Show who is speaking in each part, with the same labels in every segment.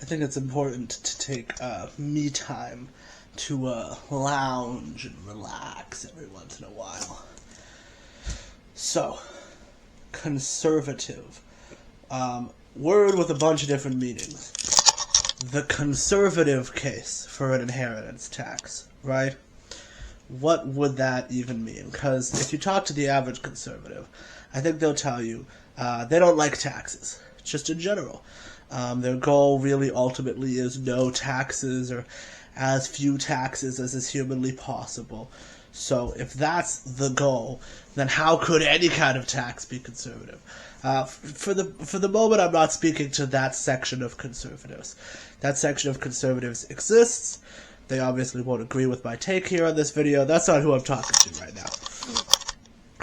Speaker 1: I think it's important to take me time to lounge and relax every once in a while. So, conservative. Word with a bunch of different meanings. The conservative case for an inheritance tax, right? What would that even mean? Because if you talk to the average conservative, I think they'll tell you they don't like taxes, just in general. Their goal really ultimately is no taxes or as few taxes as is humanly possible. So if that's the goal, then how could any kind of tax be conservative? For the moment, I'm not speaking to that section of conservatives. That section of conservatives exists. They obviously won't agree with my take here on this video. That's not who I'm talking to right now.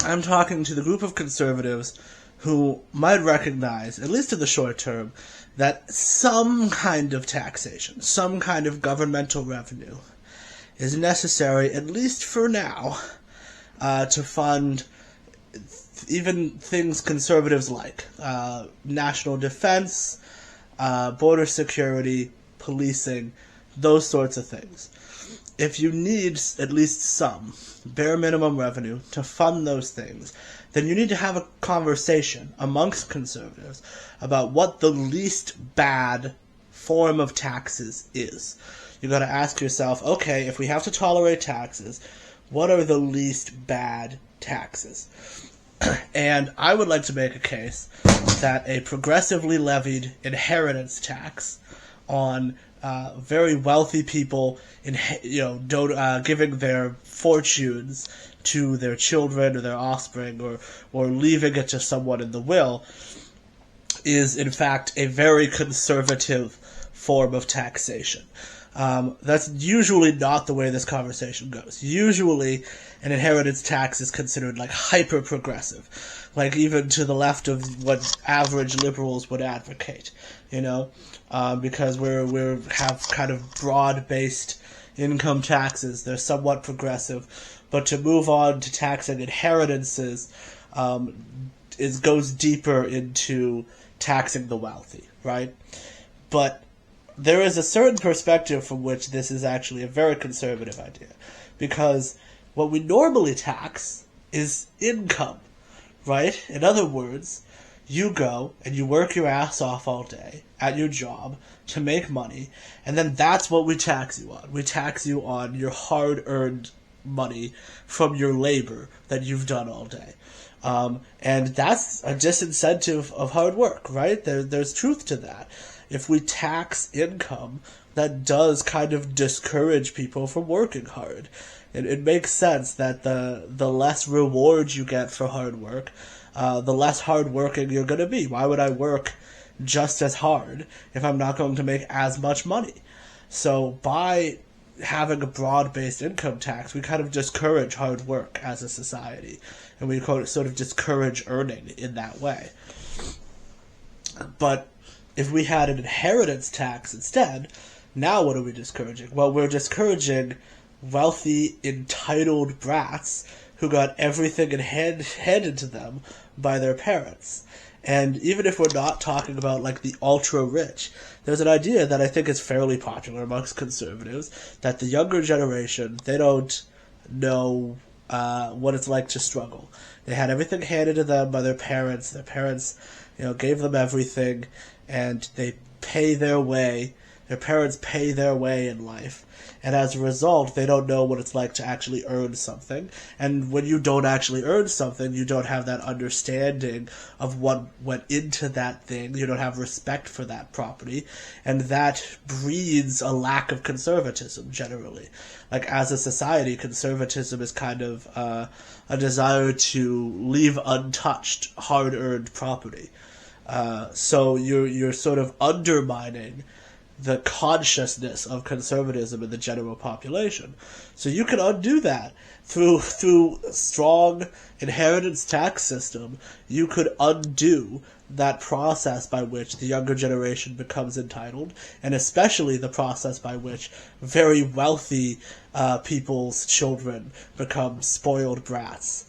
Speaker 1: I'm talking to the group of conservatives who might recognize, at least in the short term, that some kind of taxation, some kind of governmental revenue is necessary, at least for now, to fund even things conservatives like national defense, border security, policing, those sorts of things. If you need at least some bare minimum revenue to fund those things, then you need to have a conversation amongst conservatives about what the least bad form of taxes is. You got to ask yourself, okay, if we have to tolerate taxes, what are the least bad taxes? And I would like to make a case that a progressively levied inheritance tax on very wealthy people, giving their fortunes to their children or their offspring, or leaving it to someone in the will, is in fact a very conservative form of taxation. That's usually not the way this conversation goes. Usually, an inheritance tax is considered like hyper-progressive, like even to the left of what average liberals would advocate, because we have kind of broad-based income taxes. They're somewhat progressive, but to move on to taxing inheritances goes deeper into taxing the wealthy, right? But there is a certain perspective from which this is actually a very conservative idea, because what we normally tax is income, right? In other words, you go and you work your ass off all day at your job to make money, and then that's what we tax you on. We tax you on your hard-earned money from your labor that you've done all day. And that's a disincentive of hard work, right? There's truth to that. If we tax income, that does kind of discourage people from working hard. It makes sense that the less reward you get for hard work, the less hard-working you're going to be. Why would I work just as hard if I'm not going to make as much money? So by having a broad-based income tax, we kind of discourage hard work as a society, and we sort of discourage earning in that way. But if we had an inheritance tax instead, now what are we discouraging? Well, we're discouraging wealthy, entitled brats who got everything handed to them by their parents. And even if we're not talking about like the ultra-rich, there's an idea that I think is fairly popular amongst conservatives, that the younger generation, they don't know what it's like to struggle. They had everything handed to them by their parents. Their parents, gave them everything, and they pay their way. Their parents pay their way in life. And as a result, they don't know what it's like to actually earn something. And when you don't actually earn something, you don't have that understanding of what went into that thing. You don't have respect for that property. And that breeds a lack of conservatism, generally. Like, as a society, conservatism is kind of a desire to leave untouched, hard-earned property. So you're sort of undermining the consciousness of conservatism in the general population. So you can undo that through a strong inheritance tax system. You could undo that process by which the younger generation becomes entitled, and especially the process by which very wealthy people's children become spoiled brats.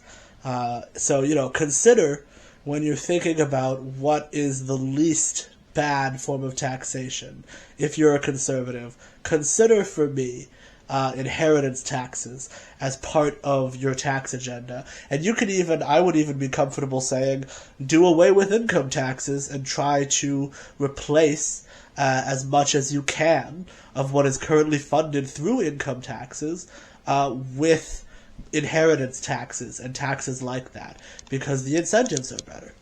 Speaker 1: So, consider when you're thinking about what is the least bad form of taxation. If you're a conservative, consider for me inheritance taxes as part of your tax agenda. And you could even, I would even be comfortable saying, do away with income taxes and try to replace as much as you can of what is currently funded through income taxes with inheritance taxes and taxes like that, because the incentives are better.